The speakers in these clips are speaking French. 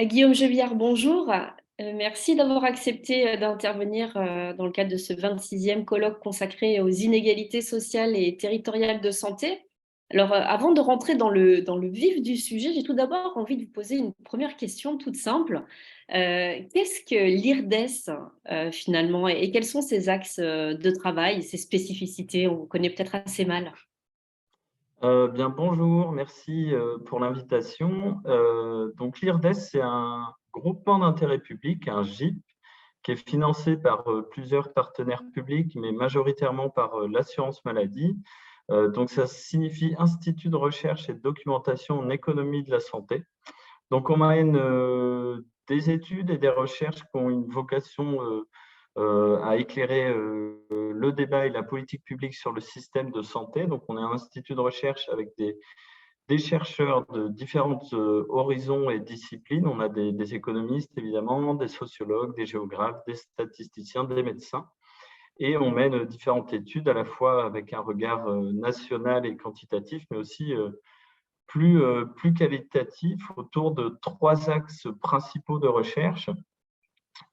Guillaume Geviard, bonjour. Merci d'avoir accepté d'intervenir dans le cadre de ce 26e colloque consacré aux inégalités sociales et territoriales de santé. Alors, avant de rentrer dans le vif du sujet, j'ai tout d'abord envie de vous poser une première question toute simple. Qu'est-ce que l'IRDES finalement et quels sont ses axes de travail, ses spécificités? On vous connaît peut-être assez mal. Bien, bonjour, merci pour l'invitation. Donc l'IRDES, c'est un groupement d'intérêt public, un GIP, qui est financé par plusieurs partenaires publics, mais majoritairement par l'assurance maladie. Donc ça signifie Institut de recherche et de documentation en économie de la santé. Donc on mène des études et des recherches qui ont une vocation à éclairer le débat et la politique publique sur le système de santé. Donc, on est un institut de recherche avec des chercheurs de différents horizons et disciplines. On a des économistes, évidemment, des sociologues, des géographes, des statisticiens, des médecins. Et on mène différentes études, à la fois avec un regard national et quantitatif, mais aussi plus qualitatif, autour de trois axes principaux de recherche.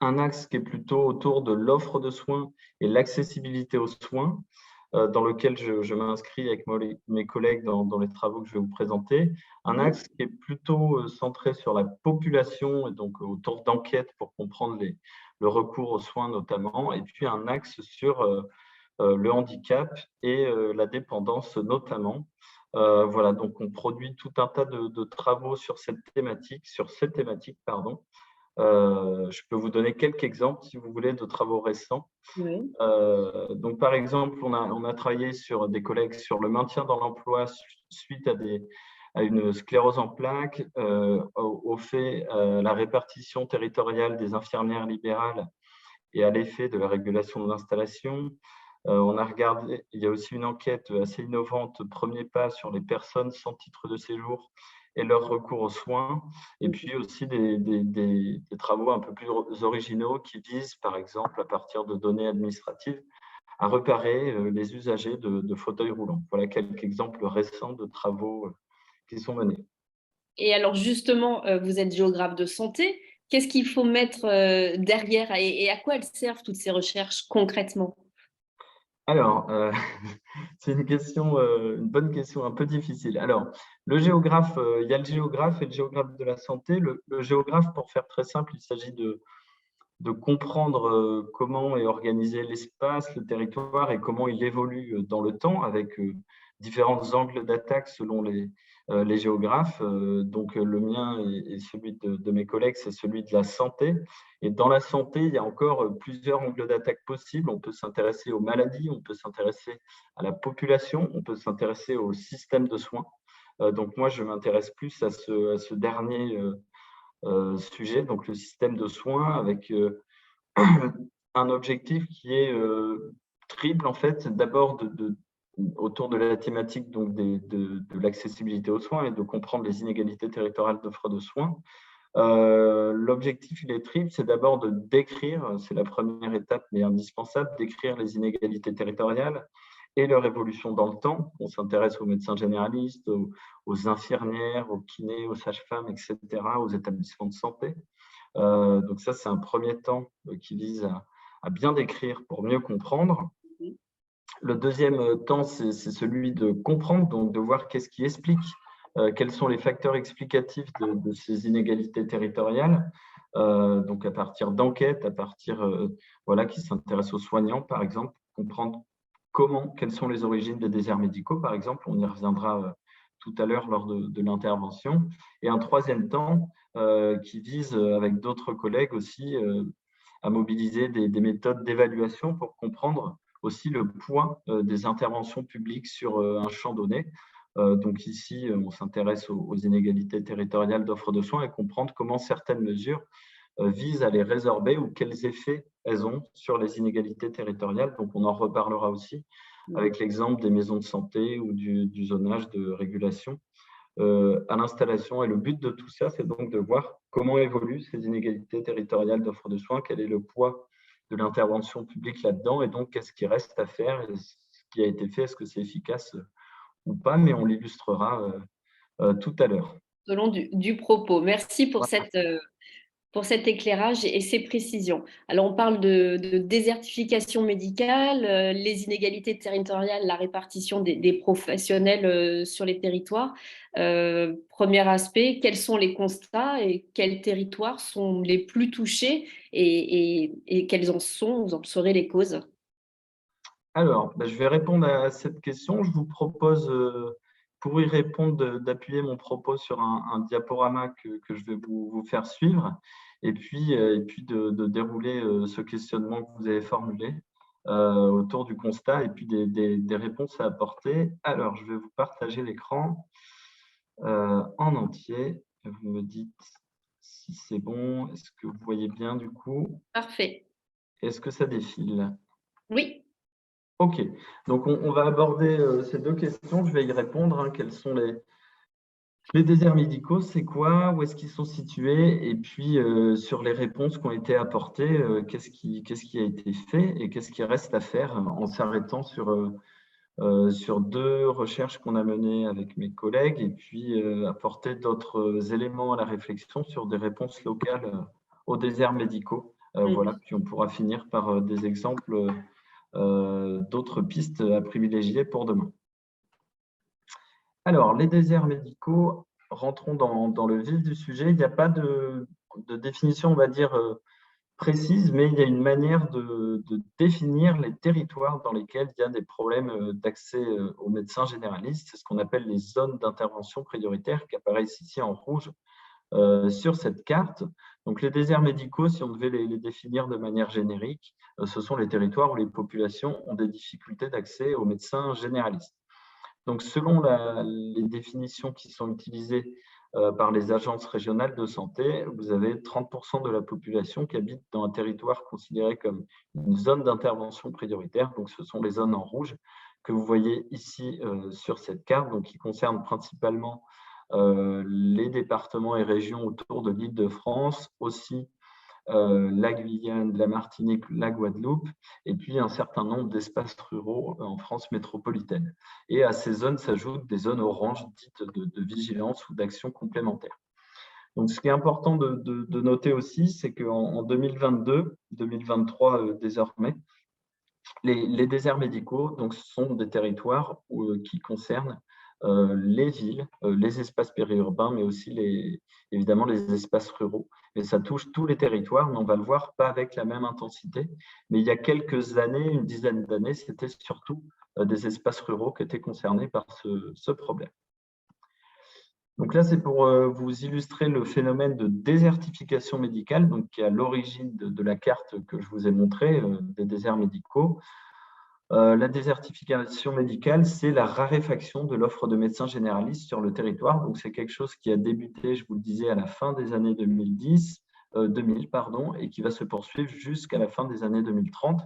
Un axe qui est plutôt autour de l'offre de soins et l'accessibilité aux soins, dans lequel je m'inscris avec mes collègues dans les travaux que je vais vous présenter. Un Mhm. axe qui est plutôt centré sur la population, et donc autour d'enquêtes pour comprendre le recours aux soins notamment, et puis un axe sur le handicap et la dépendance notamment. Voilà, donc on produit tout un tas de travaux sur ces thématiques, pardon. Je peux vous donner quelques exemples, si vous voulez, de travaux récents. Oui. Donc, par exemple, on a travaillé sur des collègues sur le maintien dans l'emploi suite à une sclérose en plaques, au fait, la répartition territoriale des infirmières libérales et à l'effet de la régulation de l'installation. On a regardé, il y a aussi une enquête assez innovante, premier pas sur les personnes sans titre de séjour et leur recours aux soins, et puis aussi des travaux un peu plus originaux qui visent, par exemple, à partir de données administratives, à repérer les usagers de fauteuils roulants. Voilà quelques exemples récents de travaux qui sont menés. Et alors justement, vous êtes géographe de santé. Qu'est-ce qu'il faut mettre derrière et à quoi elles servent toutes ces recherches concrètement? Alors, c'est une bonne question, un peu difficile. Alors, le géographe, il y a le géographe et le géographe de la santé. Le géographe, pour faire très simple, il s'agit de comprendre comment est organisé l'espace, le territoire et comment il évolue dans le temps avec différents angles d'attaque selon les géographes. Donc, le mien et celui de mes collègues, c'est celui de la santé. Et dans la santé, il y a encore plusieurs angles d'attaque possibles. On peut s'intéresser aux maladies, on peut s'intéresser à la population, on peut s'intéresser au système de soins. Donc, moi, je m'intéresse plus à ce dernier sujet, donc le système de soins, avec un objectif qui est triple, en fait. D'abord, autour de la thématique donc de l'accessibilité aux soins et de comprendre les inégalités territoriales d'offre de soins. L'objectif, il est triple, c'est d'abord de décrire, c'est la première étape, mais indispensable, décrire les inégalités territoriales et leur évolution dans le temps. On s'intéresse aux médecins généralistes, aux infirmières, aux kinés, aux sages-femmes, etc., aux établissements de santé. Donc ça, c'est un premier temps qui vise à bien décrire pour mieux comprendre. Le deuxième temps, c'est celui de comprendre, donc de voir qu'est-ce qui explique, quels sont les facteurs explicatifs de ces inégalités territoriales. Donc à partir d'enquêtes, à partir voilà, qui s'intéressent aux soignants, par exemple, comprendre quelles sont les origines des déserts médicaux, par exemple. On y reviendra tout à l'heure lors de l'intervention. Et un troisième temps qui vise, avec d'autres collègues aussi, à mobiliser des méthodes d'évaluation pour comprendre aussi le poids des interventions publiques sur un champ donné. Donc ici, on s'intéresse aux inégalités territoriales d'offre de soins et comprendre comment certaines mesures visent à les résorber ou quels effets elles ont sur les inégalités territoriales. Donc on en reparlera aussi avec l'exemple des maisons de santé ou du zonage de régulation à l'installation. Et le but de tout ça, c'est donc de voir comment évoluent ces inégalités territoriales d'offre de soins, quel est le poids de l'intervention publique là-dedans, et donc qu'est-ce qui reste à faire, et ce qui a été fait, est-ce que c'est efficace ou pas, mais on l'illustrera tout à l'heure. selon du propos. Merci Voilà. pour cet éclairage et ces précisions. Alors, on parle de désertification médicale, les inégalités territoriales, la répartition des professionnels sur les territoires. Premier aspect, quels sont les constats et quels territoires sont les plus touchés et quelles en sont, vous en saurez les causes? Alors, je vais répondre à cette question. Je vous propose, pour y répondre, d'appuyer mon propos sur un diaporama que je vais vous faire suivre et puis de dérouler ce questionnement que vous avez formulé autour du constat et puis des réponses à apporter. Alors, je vais vous partager l'écran en entier. Vous me dites si c'est bon. Est-ce que vous voyez bien du coup? Parfait. Est-ce que ça défile? Oui, Ok, donc on va aborder ces deux questions. Je vais y répondre, hein. Quels sont les déserts médicaux? C'est quoi? Où est-ce qu'ils sont situés? Et puis sur les réponses qui ont été apportées, qu'est-ce qui a été fait et qu'est-ce qui reste à faire en s'arrêtant sur deux recherches qu'on a menées avec mes collègues et puis apporter d'autres éléments à la réflexion sur des réponses locales aux déserts médicaux. Voilà, puis on pourra finir par des exemples d'autres pistes à privilégier pour demain. Alors, les déserts médicaux, rentrons dans le vif du sujet. Il n'y a pas de définition, on va dire, précise, mais il y a une manière de définir les territoires dans lesquels il y a des problèmes d'accès aux médecins généralistes. C'est ce qu'on appelle les zones d'intervention prioritaire qui apparaissent ici en rouge sur cette carte. Donc, les déserts médicaux, si on devait les définir de manière générique, ce sont les territoires où les populations ont des difficultés d'accès aux médecins généralistes. Donc, selon les définitions qui sont utilisées par les agences régionales de santé, vous avez 30% de la population qui habite dans un territoire considéré comme une zone d'intervention prioritaire. Donc, ce sont les zones en rouge que vous voyez ici sur cette carte, donc qui concernent principalement les départements et régions autour de l'Île-de-France, aussi la Guyane, la Martinique, la Guadeloupe, et puis un certain nombre d'espaces ruraux en France métropolitaine. Et à ces zones s'ajoutent des zones oranges dites de vigilance ou d'action complémentaire. Donc, ce qui est important de noter aussi, c'est qu'en 2022, 2023 désormais, les déserts médicaux donc, sont des territoires qui concernent les villes, les espaces périurbains, mais aussi évidemment les espaces ruraux. Et ça touche tous les territoires, mais on va le voir pas avec la même intensité. Mais il y a quelques années, une dizaine d'années, c'était surtout des espaces ruraux qui étaient concernés par ce problème. Donc là, c'est pour vous illustrer le phénomène de désertification médicale, donc qui est à l'origine de la carte que je vous ai montrée des déserts médicaux. La désertification médicale, c'est la raréfaction de l'offre de médecins généralistes sur le territoire. Donc, c'est quelque chose qui a débuté, je vous le disais, à la fin des années 2000, pardon, et qui va se poursuivre jusqu'à la fin des années 2030.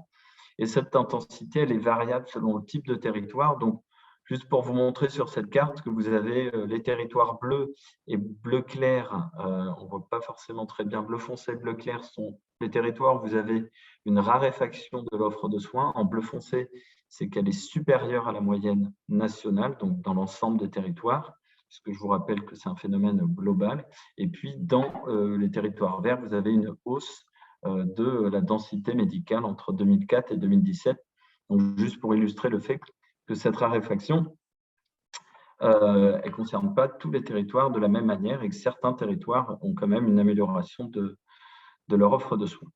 Et cette intensité, elle est variable selon le type de territoire. Donc, juste pour vous montrer sur cette carte que vous avez les territoires bleus et bleu clair, on ne voit pas forcément très bien, bleu foncé, bleu clair sont les territoires où vous avez une raréfaction de l'offre de soins. En bleu foncé, c'est qu'elle est supérieure à la moyenne nationale, donc dans l'ensemble des territoires, puisque je vous rappelle que c'est un phénomène global. Et puis, dans les territoires verts, vous avez une hausse de la densité médicale entre 2004 et 2017. Donc, juste pour illustrer le fait que cette raréfaction, elle ne concerne pas tous les territoires de la même manière et que certains territoires ont quand même une amélioration de leur offre de soins.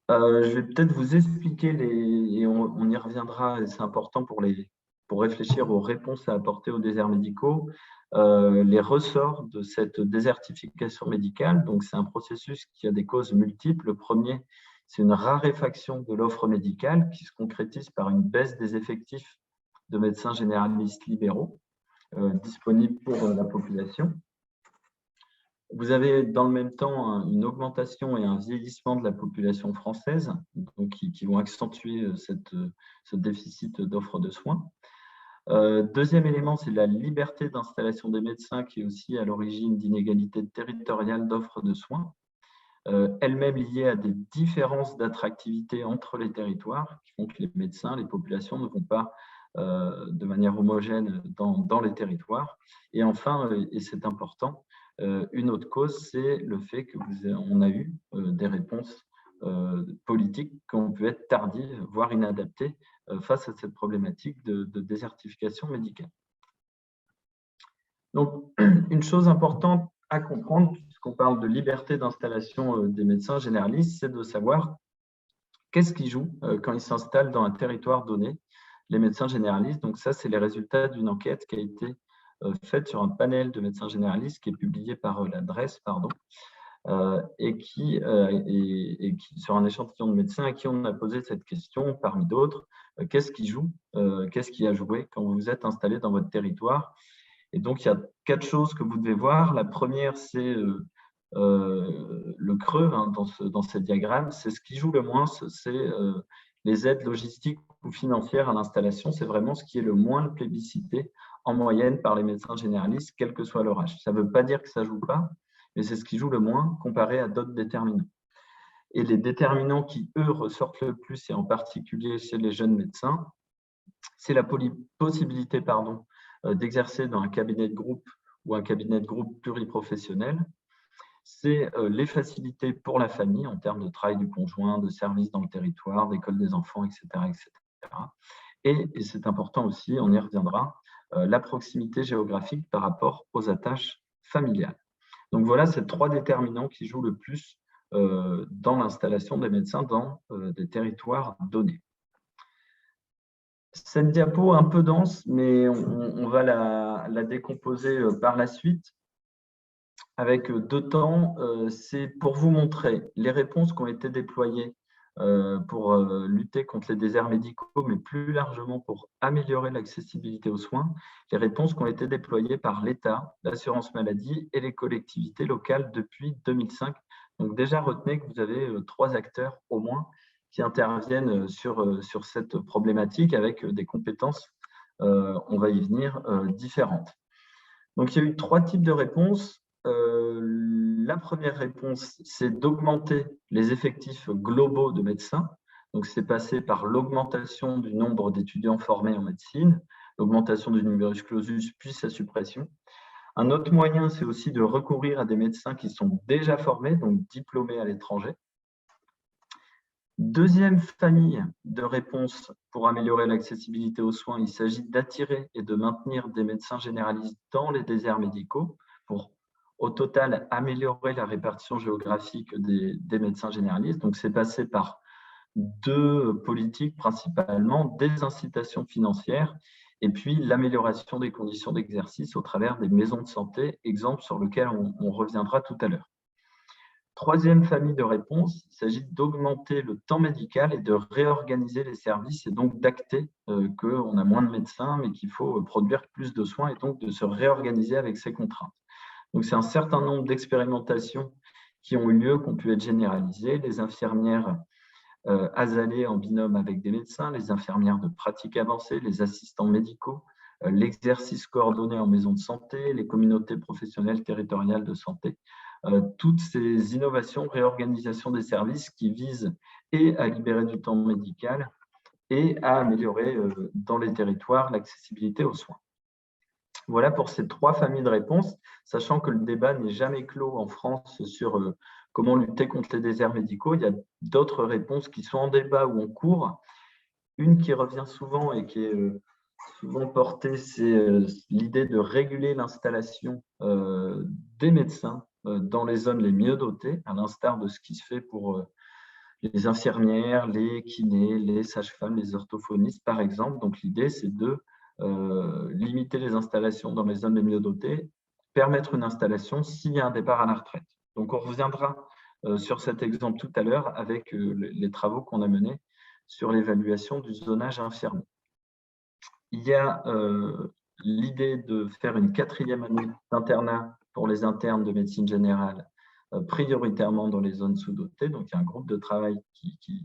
Je vais peut-être vous expliquer et on y reviendra, et c'est important pour réfléchir aux réponses à apporter aux déserts médicaux, les ressorts de cette désertification médicale. Donc, c'est un processus qui a des causes multiples. Le premier, c'est une raréfaction de l'offre médicale qui se concrétise par une baisse des effectifs de médecins généralistes libéraux disponibles pour la population. Vous avez dans le même temps une augmentation et un vieillissement de la population française donc qui vont accentuer ce déficit d'offre de soins. Deuxième élément, c'est la liberté d'installation des médecins qui est aussi à l'origine d'inégalités territoriales d'offre de soins, elle-même liée à des différences d'attractivité entre les territoires qui font que les médecins, les populations ne vont pas de manière homogène dans les territoires. Et enfin, et c'est important, une autre cause, c'est le fait qu'on a eu des réponses politiques qui ont pu être tardives, voire inadaptées, face à cette problématique de désertification médicale. Donc, une chose importante à comprendre, puisqu'on parle de liberté d'installation des médecins généralistes, c'est de savoir qu'est-ce qui joue quand ils s'installent dans un territoire donné, les médecins généralistes. Donc ça, c'est les résultats d'une enquête qui a été faite sur un panel de médecins généralistes qui est publié par la DRES, et qui, sur un échantillon de médecins à qui on a posé cette question, parmi d'autres, qu'est-ce qui joue, qu'est-ce qui a joué quand vous vous êtes installé dans votre territoire? Et donc, il y a 4 choses que vous devez voir. La première, c'est le creux dans ces diagrammes. C'est ce qui joue le moins, c'est les aides logistiques ou financières à l'installation. C'est vraiment ce qui est le moins plébiscité en moyenne par les médecins généralistes, quel que soit leur âge. Ça ne veut pas dire que ça ne joue pas, mais c'est ce qui joue le moins comparé à d'autres déterminants. Et les déterminants qui, eux, ressortent le plus, et en particulier chez les jeunes médecins, c'est la possibilité d'exercer dans un cabinet de groupe ou un cabinet de groupe pluriprofessionnel. C'est les facilités pour la famille en termes de travail du conjoint, de services dans le territoire, d'école des enfants, etc. Et c'est important aussi, on y reviendra, la proximité géographique par rapport aux attaches familiales. Donc voilà ces 3 déterminants qui jouent le plus dans l'installation des médecins dans des territoires donnés. Cette diapo un peu dense, mais on va la décomposer par la suite avec 2 temps. C'est pour vous montrer les réponses qui ont été déployées pour lutter contre les déserts médicaux, mais plus largement pour améliorer l'accessibilité aux soins, les réponses qui ont été déployées par l'État, l'assurance maladie et les collectivités locales depuis 2005. Donc déjà, retenez que vous avez 3 acteurs au moins qui interviennent sur cette problématique avec des compétences, on va y venir, différentes. Donc, il y a eu 3 types de réponses. La première réponse, c'est d'augmenter les effectifs globaux de médecins. Donc, c'est passé par l'augmentation du nombre d'étudiants formés en médecine, l'augmentation du numerus clausus, puis sa suppression. Un autre moyen, c'est aussi de recourir à des médecins qui sont déjà formés, donc diplômés à l'étranger. Deuxième famille de réponses pour améliorer l'accessibilité aux soins, il s'agit d'attirer et de maintenir des médecins généralistes dans les déserts médicaux pour, au total, améliorer la répartition géographique des médecins généralistes. Donc, c'est passé par 2 politiques principalement, des incitations financières et puis l'amélioration des conditions d'exercice au travers des maisons de santé, exemple sur lequel on reviendra tout à l'heure. Troisième famille de réponses, il s'agit d'augmenter le temps médical et de réorganiser les services et donc d'acter qu'on a moins de médecins mais qu'il faut produire plus de soins et donc de se réorganiser avec ces contraintes. Donc c'est un certain nombre d'expérimentations qui ont eu lieu, qui ont pu être généralisées. Les infirmières azalées en binôme avec des médecins, les infirmières de pratique avancée, les assistants médicaux, l'exercice coordonné en maison de santé, les communautés professionnelles territoriales de santé. Toutes ces innovations, réorganisation des services qui visent et à libérer du temps médical et à améliorer dans les territoires l'accessibilité aux soins. Voilà pour ces 3 familles de réponses, sachant que le débat n'est jamais clos en France sur comment lutter contre les déserts médicaux. Il y a d'autres réponses qui sont en débat ou en cours. Une qui revient souvent et qui est souvent portée, c'est l'idée de réguler l'installation des médecins dans les zones les mieux dotées, à l'instar de ce qui se fait pour les infirmières, les kinés, les sages-femmes, les orthophonistes, par exemple. Donc, l'idée, c'est de limiter les installations dans les zones les mieux dotées, permettre une installation s'il y a un départ à la retraite. Donc, on reviendra sur cet exemple tout à l'heure avec les travaux qu'on a menés sur l'évaluation du zonage infirmier. Il y a l'idée de faire une 4e année d'internat pour les internes de médecine générale, prioritairement dans les zones sous-dotées. Donc, il y a un groupe de travail qui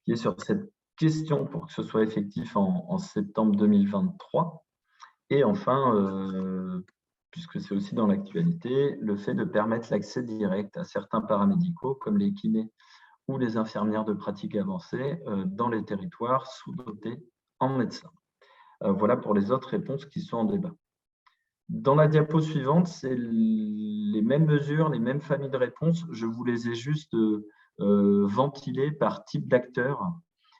est sur cette question pour que ce soit effectif en septembre 2023. Et enfin, puisque c'est aussi dans l'actualité, le fait de permettre l'accès direct à certains paramédicaux, comme les kinés ou les infirmières de pratique avancée, dans les territoires sous-dotés en médecins. Voilà pour les autres réponses qui sont en débat. Dans la diapo suivante, c'est les mêmes mesures, les mêmes familles de réponses. Je vous les ai juste ventilées par type d'acteur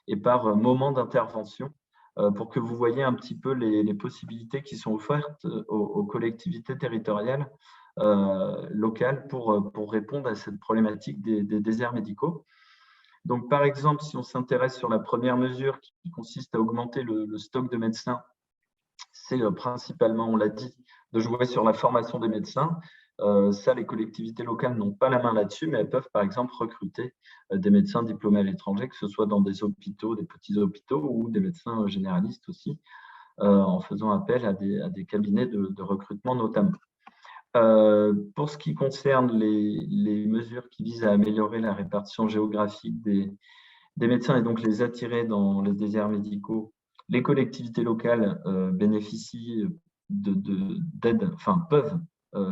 et par moment d'intervention pour que vous voyez un petit peu les possibilités qui sont offertes aux collectivités territoriales locales pour répondre à cette problématique des déserts médicaux. Donc, par exemple, si on s'intéresse sur la première mesure qui consiste à augmenter le stock de médecins, c'est principalement, on l'a dit, de jouer sur la formation des médecins. Ça, les collectivités locales n'ont pas la main là-dessus, mais elles peuvent, par exemple, recruter des médecins diplômés à l'étranger, que ce soit dans des hôpitaux, des petits hôpitaux ou des médecins généralistes aussi, en faisant appel à des cabinets de recrutement notamment. Pour ce qui concerne les mesures qui visent à améliorer la répartition géographique des médecins et donc les attirer dans les déserts médicaux, les collectivités locales bénéficient d'aide, enfin peuvent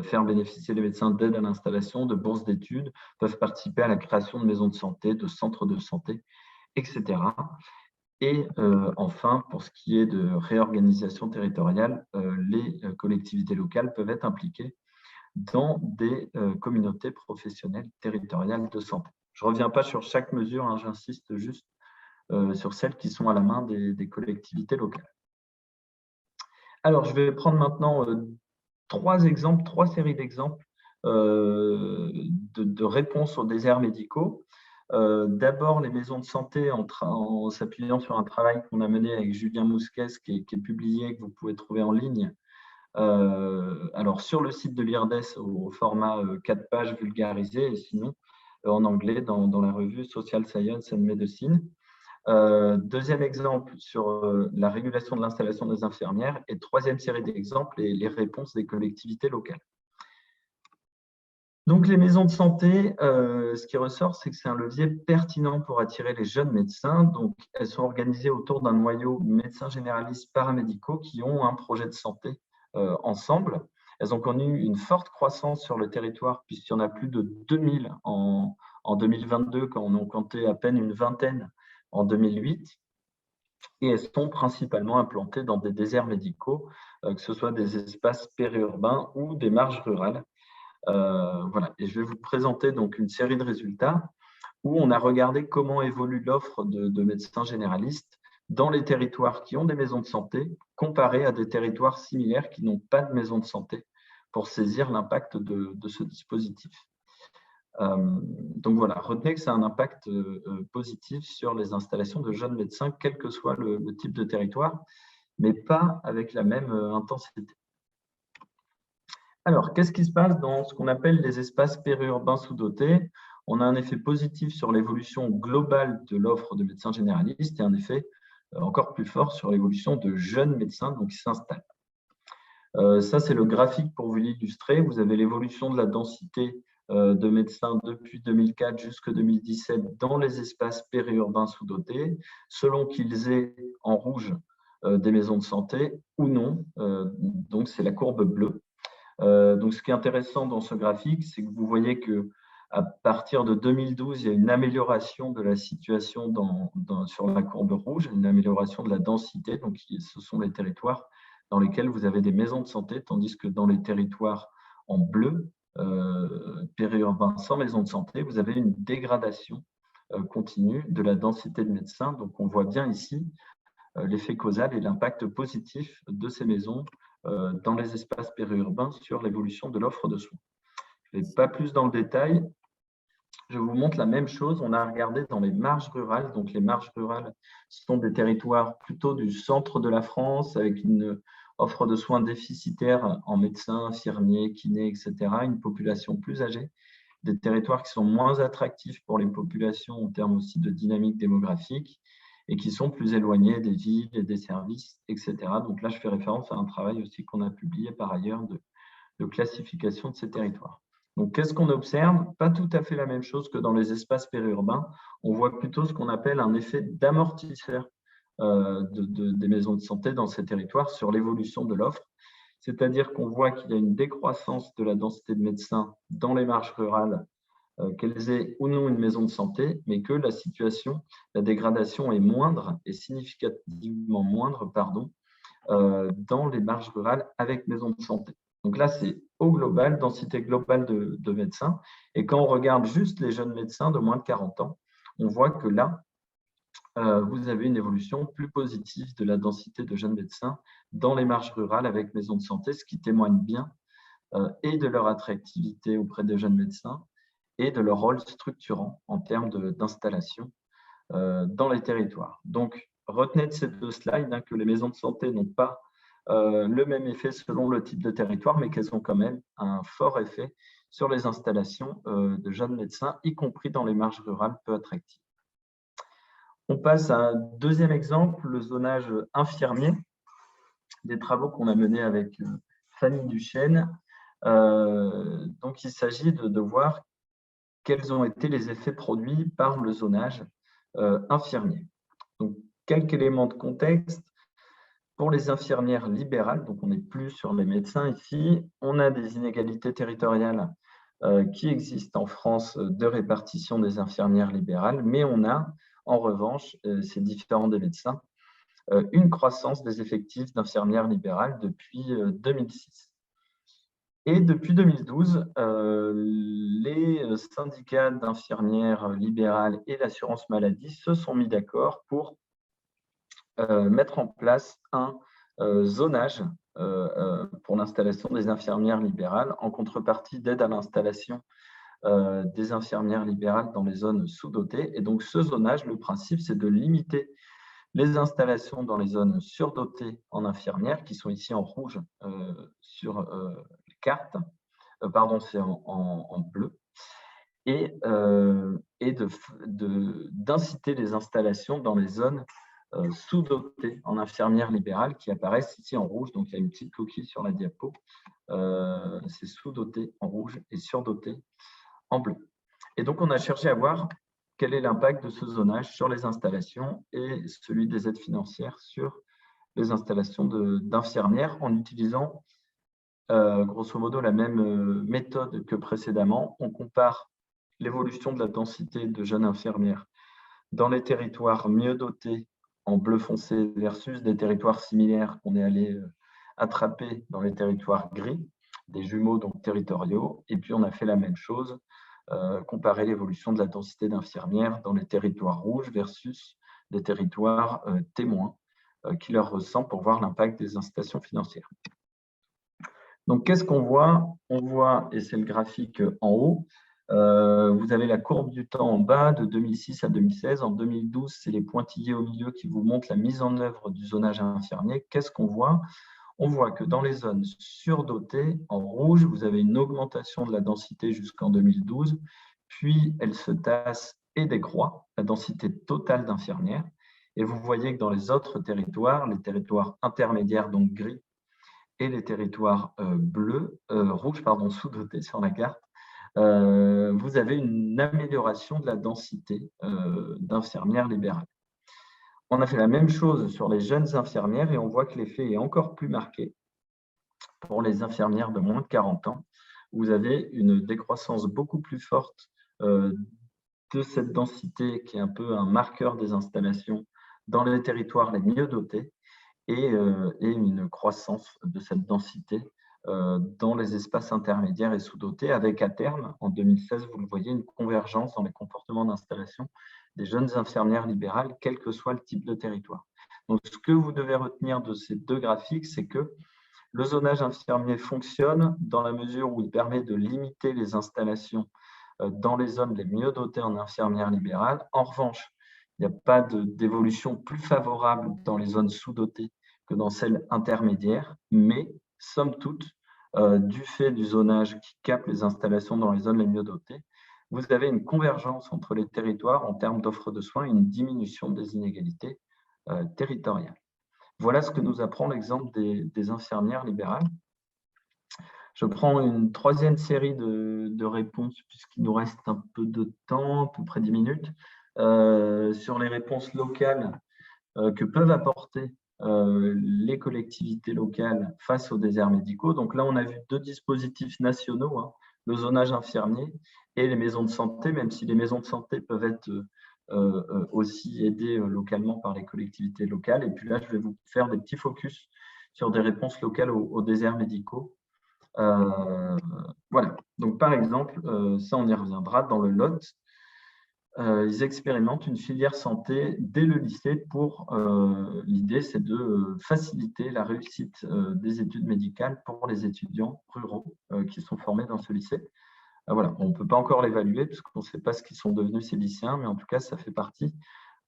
faire bénéficier les médecins d'aide à l'installation, de bourses d'études, peuvent participer à la création de maisons de santé, de centres de santé, etc. Et enfin, pour ce qui est de réorganisation territoriale, les collectivités locales peuvent être impliquées dans des communautés professionnelles territoriales de santé. Je ne reviens pas sur chaque mesure, hein, j'insiste juste sur celles qui sont à la main des collectivités locales. Alors, je vais prendre maintenant trois séries d'exemples de réponses aux déserts médicaux. D'abord, les maisons de santé en s'appuyant sur un travail qu'on a mené avec Julien Mousquet, qui est publié, que vous pouvez trouver en ligne, alors sur le site de l'IRDES au format 4 pages vulgarisé, et sinon en anglais dans la revue Social Science and Medicine. Deuxième exemple sur la régulation de l'installation des infirmières, et troisième série d'exemples, les réponses des collectivités locales. Donc les maisons de santé, ce qui ressort, c'est que c'est un levier pertinent pour attirer les jeunes médecins. Donc elles sont organisées autour d'un noyau médecins généralistes paramédicaux qui ont un projet de santé ensemble. Elles ont connu une forte croissance sur le territoire, puisqu'il y en a plus de 2000 en 2022, quand on en comptait à peine une vingtaine en 2008. Et elles sont principalement implantées dans des déserts médicaux, que ce soit des espaces périurbains ou des marges rurales. Voilà. Et je vais vous présenter donc une série de résultats où on a regardé comment évolue l'offre de médecins généralistes dans les territoires qui ont des maisons de santé, comparé à des territoires similaires qui n'ont pas de maison de santé, pour saisir l'impact de ce dispositif. Donc voilà, retenez que ça a un impact positif sur les installations de jeunes médecins, quel que soit le type de territoire, mais pas avec la même intensité. Alors, qu'est-ce qui se passe dans ce qu'on appelle les espaces périurbains sous-dotés? On a un effet positif sur l'évolution globale de l'offre de médecins généralistes et un effet encore plus fort sur l'évolution de jeunes médecins donc, qui s'installent. Ça, c'est le graphique pour vous l'illustrer. Vous avez l'évolution de la densité de médecins depuis 2004 jusqu'à 2017 dans les espaces périurbains sous-dotés, selon qu'ils aient en rouge des maisons de santé ou non. Donc, c'est la courbe bleue. Donc, ce qui est intéressant dans ce graphique, c'est que vous voyez qu'à partir de 2012, il y a une amélioration de la situation sur la courbe rouge, une amélioration de la densité. Donc, ce sont les territoires dans lesquels vous avez des maisons de santé, tandis que dans les territoires en bleu, périurbains sans maison de santé, vous avez une dégradation continue de la densité de médecins. Donc, on voit bien ici l'effet causal et l'impact positif de ces maisons dans les espaces périurbains sur l'évolution de l'offre de soins. Je ne vais pas plus dans le détail. Je vous montre la même chose. On a regardé dans les marges rurales. Donc, les marges rurales sont des territoires plutôt du centre de la France avec une offre de soins déficitaire en médecins, infirmiers, kinés, etc. Une population plus âgée. Des territoires qui sont moins attractifs pour les populations en termes aussi de dynamique démographique et qui sont plus éloignés des villes et des services, etc. Donc là, je fais référence à un travail aussi qu'on a publié par ailleurs de classification de ces territoires. Donc, qu'est-ce qu'on observe? Pas tout à fait la même chose que dans les espaces périurbains. On voit plutôt ce qu'on appelle un effet d'amortisseur des maisons de santé dans ces territoires sur l'évolution de l'offre. C'est-à-dire qu'on voit qu'il y a une décroissance de la densité de médecins dans les marges rurales, qu'elles aient ou non une maison de santé, mais que la situation, la dégradation est moindre, et significativement moindre, dans les marges rurales avec maison de santé. Donc là, c'est au global, densité globale de médecins. Et quand on regarde juste les jeunes médecins de moins de 40 ans, on voit que là, vous avez une évolution plus positive de la densité de jeunes médecins dans les marges rurales avec maison de santé, ce qui témoigne bien et de leur attractivité auprès des jeunes médecins et de leur rôle structurant en termes d'installation dans les territoires. Donc, retenez de ces deux slides que les maisons de santé n'ont pas le même effet selon le type de territoire, mais qu'elles ont quand même un fort effet sur les installations de jeunes médecins, y compris dans les marges rurales peu attractives. On passe à un deuxième exemple, le zonage infirmier, des travaux qu'on a menés avec Fanny Duchesne. Donc, il s'agit de voir quels ont été les effets produits par le zonage infirmier. Donc, quelques éléments de contexte. Pour les infirmières libérales, donc on n'est plus sur les médecins ici, on a des inégalités territoriales qui existent en France de répartition des infirmières libérales, mais on a en revanche, c'est différent des médecins, une croissance des effectifs d'infirmières libérales depuis 2006. Et depuis 2012, les syndicats d'infirmières libérales et l'assurance maladie se sont mis d'accord pour mettre en place un zonage pour l'installation des infirmières libérales en contrepartie d'aide à l'installation des infirmières libérales dans les zones sous-dotées. Et donc, ce zonage, le principe, c'est de limiter les installations dans les zones surdotées en infirmières, qui sont ici en rouge sur les cartes, pardon, c'est en bleu, et d'inciter les installations dans les zones sous-dotées en infirmières libérales qui apparaissent ici en rouge. Donc, il y a une petite coquille sur la diapo. C'est sous-doté en rouge et surdoté en bleu. Et donc, on a cherché à voir quel est l'impact de ce zonage sur les installations et celui des aides financières sur les installations d'infirmières en utilisant grosso modo la même méthode que précédemment. On compare l'évolution de la densité de jeunes infirmières dans les territoires mieux dotés en bleu foncé versus des territoires similaires qu'on est allé attraper dans les territoires gris, des jumeaux donc territoriaux. Et puis, on a fait la même chose, comparer l'évolution de la densité d'infirmières dans les territoires rouges versus des territoires témoins qui leur ressemblent pour voir l'impact des incitations financières. Donc, qu'est-ce qu'on voit? On voit, et c'est le graphique en haut, vous avez la courbe du temps en bas de 2006 à 2016. En 2012, c'est les pointillés au milieu qui vous montrent la mise en œuvre du zonage infirmier. Qu'est-ce qu'on voit? On voit que dans les zones surdotées, en rouge, vous avez une augmentation de la densité jusqu'en 2012, puis elle se tasse et décroît, la densité totale d'infirmières. Et vous voyez que dans les autres territoires, les territoires intermédiaires, donc gris, et les territoires rouges, sous-dotés sur la carte, vous avez une amélioration de la densité d'infirmières libérales. On a fait la même chose sur les jeunes infirmières et on voit que l'effet est encore plus marqué pour les infirmières de moins de 40 ans. Vous avez une décroissance beaucoup plus forte de cette densité qui est un peu un marqueur des installations dans les territoires les mieux dotés et une croissance de cette densité dans les espaces intermédiaires et sous-dotés, avec à terme, en 2016, vous le voyez, une convergence dans les comportements d'installation des jeunes infirmières libérales, quel que soit le type de territoire. Donc, ce que vous devez retenir de ces deux graphiques, c'est que le zonage infirmier fonctionne dans la mesure où il permet de limiter les installations dans les zones les mieux dotées en infirmières libérales. En revanche, il n'y a pas d'évolution plus favorable dans les zones sous-dotées que dans celles intermédiaires, mais somme toute, du fait du zonage qui capte les installations dans les zones les mieux dotées, vous avez une convergence entre les territoires en termes d'offres de soins et une diminution des inégalités territoriales. Voilà ce que nous apprend l'exemple des infirmières libérales. Je prends une troisième série de réponses, puisqu'il nous reste un peu de temps, à peu près 10 minutes, sur les réponses locales que peuvent apporter les collectivités locales face aux déserts médicaux. Donc là, on a vu deux dispositifs nationaux, le zonage infirmier et les maisons de santé, même si les maisons de santé peuvent être aussi aidées localement par les collectivités locales. Et puis là, je vais vous faire des petits focus sur des réponses locales aux déserts médicaux. Voilà. Donc, par exemple, ça, on y reviendra dans le Lot. Ils expérimentent une filière santé dès le lycée pour, l'idée, c'est de faciliter la réussite des études médicales pour les étudiants ruraux qui sont formés dans ce lycée. Voilà, on ne peut pas encore l'évaluer parce qu'on ne sait pas ce qu'ils sont devenus ces lycéens, mais en tout cas, ça fait partie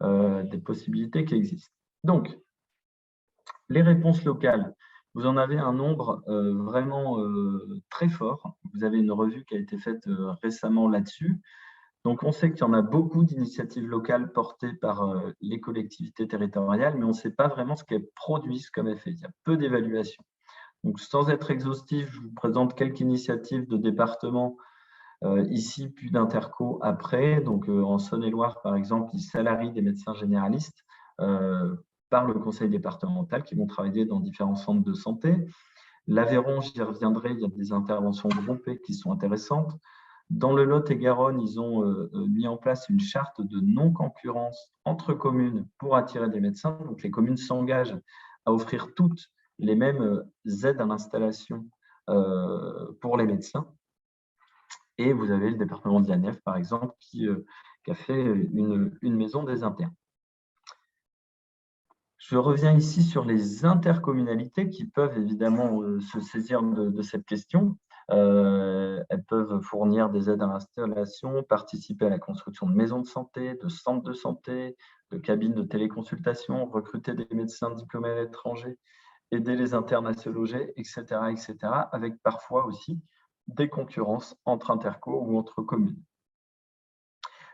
des possibilités qui existent. Donc, les réponses locales, vous en avez un nombre vraiment très fort. Vous avez une revue qui a été faite récemment là-dessus. Donc, on sait qu'il y en a beaucoup d'initiatives locales portées par les collectivités territoriales, mais on ne sait pas vraiment ce qu'elles produisent comme effet. Il y a peu d'évaluations. Donc, sans être exhaustif, je vous présente quelques initiatives de départements ici, puis d'interco après. Donc, en Saône-et-Loire, par exemple, ils salarient des médecins généralistes par le conseil départemental qui vont travailler dans différents centres de santé. L'Aveyron, j'y reviendrai, il y a des interventions groupées qui sont intéressantes. Dans le Lot-et-Garonne, ils ont mis en place une charte de non-concurrence entre communes pour attirer des médecins. Donc, les communes s'engagent à offrir toutes les mêmes aides à l'installation pour les médecins. Et vous avez le département de la Nièvre, par exemple, qui a fait une maison des internes. Je reviens ici sur les intercommunalités qui peuvent évidemment se saisir de cette question. Elles peuvent fournir des aides à l'installation, participer à la construction de maisons de santé, de centres de santé, de cabines de téléconsultation, recruter des médecins diplômés à l'étranger, aider les internes à se loger, etc., etc., avec parfois aussi des concurrences entre interco ou entre communes.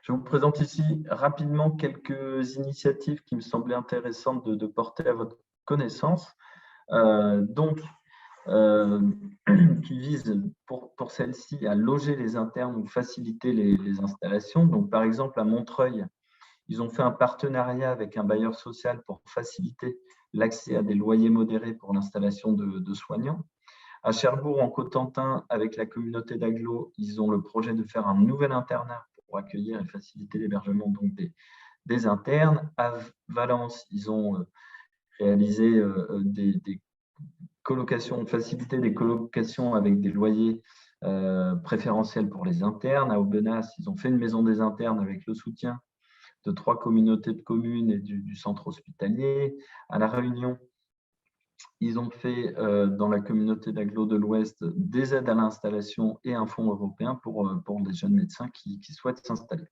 Je vous présente ici rapidement quelques initiatives qui me semblaient intéressantes de porter à votre connaissance. Qui visent pour celle-ci à loger les internes ou faciliter les installations. Donc, par exemple, à Montreuil, ils ont fait un partenariat avec un bailleur social pour faciliter l'accès à des loyers modérés pour l'installation de soignants. À Cherbourg, en Cotentin, avec la communauté d'Aglo, ils ont le projet de faire un nouvel internat pour accueillir et faciliter l'hébergement des internes. À Valence, ils ont réalisé des colocations, faciliter des colocations avec des loyers préférentiels pour les internes. À Aubenas, ils ont fait une maison des internes avec le soutien de 3 communautés de communes et du centre hospitalier. À La Réunion, ils ont fait dans la communauté d'Aglo de l'Ouest des aides à l'installation et un fonds européen pour des jeunes médecins qui souhaitent s'installer.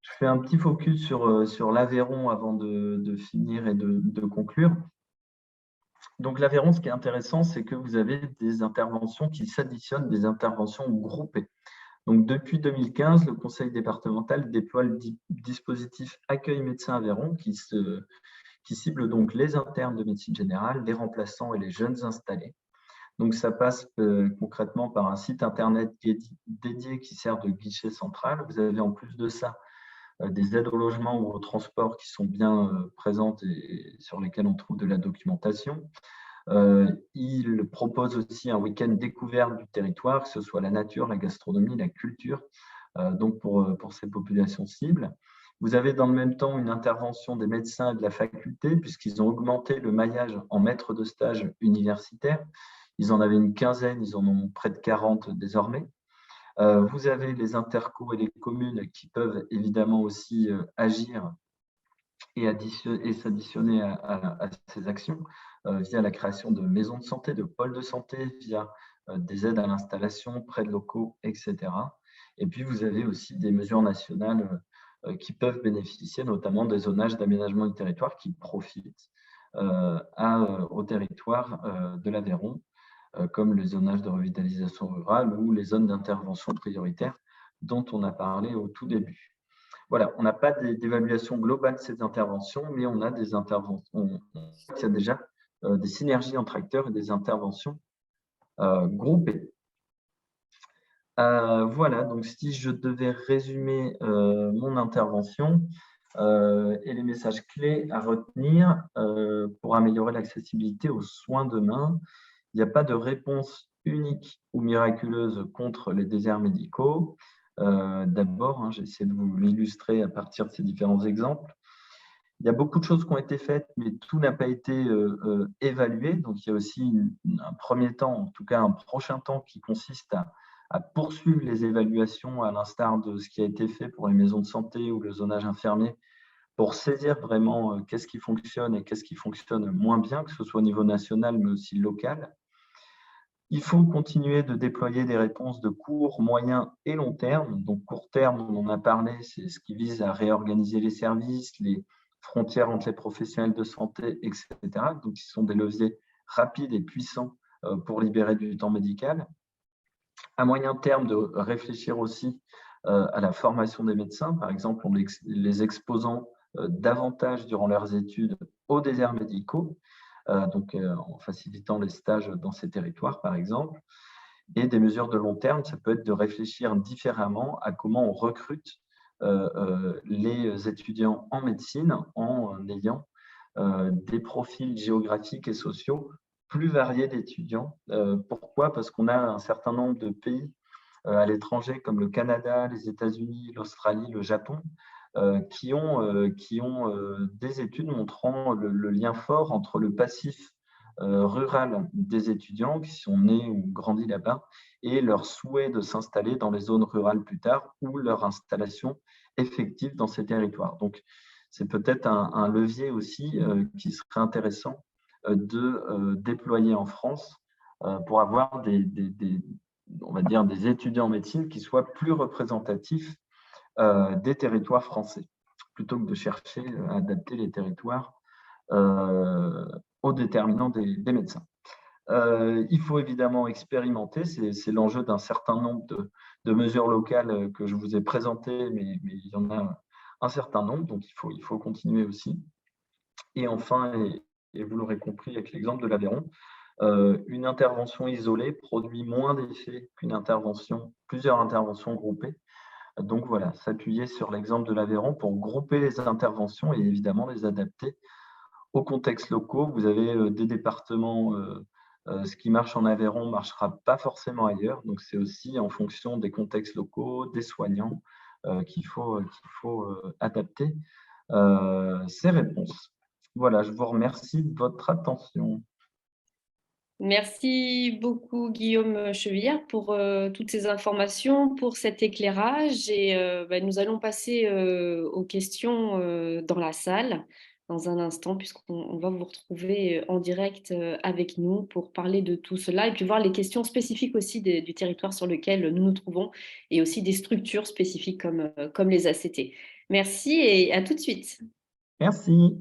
Je fais un petit focus sur l'Aveyron avant de finir et de conclure. Donc l'Aveyron, ce qui est intéressant, c'est que vous avez des interventions qui s'additionnent, des interventions groupées. Donc depuis 2015, le conseil départemental déploie le dispositif Accueil médecin Aveyron qui cible donc les internes de médecine générale, les remplaçants et les jeunes installés. Donc ça passe concrètement par un site internet dédié qui sert de guichet central. Vous avez en plus de ça des aides au logement ou au transport qui sont bien présentes et sur lesquelles on trouve de la documentation. Il propose aussi un week-end découverte du territoire, que ce soit la nature, la gastronomie, la culture, donc pour ces populations cibles. Vous avez dans le même temps une intervention des médecins et de la faculté, puisqu'ils ont augmenté le maillage en maîtres de stage universitaires. Ils en avaient une quinzaine, ils en ont près de 40 désormais. Vous avez les intercos et les communes qui peuvent évidemment aussi agir et s'additionner à ces actions via la création de maisons de santé, de pôles de santé, via des aides à l'installation, prêts de locaux, etc. Et puis, vous avez aussi des mesures nationales qui peuvent bénéficier notamment des zonages d'aménagement du territoire qui profitent au territoire de l'Aveyron, comme le zonage de revitalisation rurale ou les zones d'intervention prioritaire dont on a parlé au tout début. Voilà, on n'a pas d'évaluation globale de ces interventions, mais on a des interventions. Il y a déjà des synergies entre acteurs et des interventions groupées. Voilà, donc si je devais résumer mon intervention et les messages clés à retenir pour améliorer l'accessibilité aux soins demain, il n'y a pas de réponse unique ou miraculeuse contre les déserts médicaux. D'abord, j'ai essayé de vous l'illustrer à partir de ces différents exemples. Il y a beaucoup de choses qui ont été faites, mais tout n'a pas été évalué. Donc, il y a aussi un premier temps, en tout cas un prochain temps, qui consiste à poursuivre les évaluations, à l'instar de ce qui a été fait pour les maisons de santé ou le zonage infirmier, pour saisir vraiment qu'est-ce qui fonctionne et qu'est-ce qui fonctionne moins bien, que ce soit au niveau national, mais aussi local. Il faut continuer de déployer des réponses de court, moyen et long terme. Donc, court terme, on en a parlé, c'est ce qui vise à réorganiser les services, les frontières entre les professionnels de santé, etc. Donc, ce sont des leviers rapides et puissants pour libérer du temps médical. À moyen terme, de réfléchir aussi à la formation des médecins, par exemple en les exposant davantage durant leurs études aux déserts médicaux, donc en facilitant les stages dans ces territoires, par exemple. Et des mesures de long terme, ça peut être de réfléchir différemment à comment on recrute les étudiants en médecine en ayant des profils géographiques et sociaux plus variés d'étudiants. Pourquoi? Parce qu'on a un certain nombre de pays à l'étranger, comme le Canada, les États-Unis, l'Australie, le Japon, qui ont des études montrant le lien fort entre le passif rural des étudiants qui sont nés ou grandis là-bas et leur souhait de s'installer dans les zones rurales plus tard ou leur installation effective dans ces territoires. Donc, c'est peut-être un levier aussi qui serait intéressant de déployer en France pour avoir on va dire, des étudiants en médecine qui soient plus représentatifs des territoires français, plutôt que de chercher à adapter les territoires aux déterminants des médecins. Il faut évidemment expérimenter, c'est l'enjeu d'un certain nombre de mesures locales que je vous ai présentées, mais il y en a un certain nombre, donc il faut continuer aussi. Et enfin, et vous l'aurez compris avec l'exemple de l'Aveyron, une intervention isolée produit moins d'effets plusieurs interventions groupées. Donc voilà, s'appuyer sur l'exemple de l'Aveyron pour grouper les interventions et évidemment les adapter aux contextes locaux. Vous avez des départements, ce qui marche en Aveyron ne marchera pas forcément ailleurs. Donc c'est aussi en fonction des contextes locaux, des soignants, qu'il faut adapter ces réponses. Voilà, je vous remercie de votre attention. Merci beaucoup Guillaume Chevillard pour toutes ces informations, pour cet éclairage et nous allons passer aux questions dans la salle dans un instant puisqu'on va vous retrouver en direct avec nous pour parler de tout cela et puis voir les questions spécifiques aussi du territoire sur lequel nous nous trouvons et aussi des structures spécifiques comme les ACT. Merci et à tout de suite. Merci.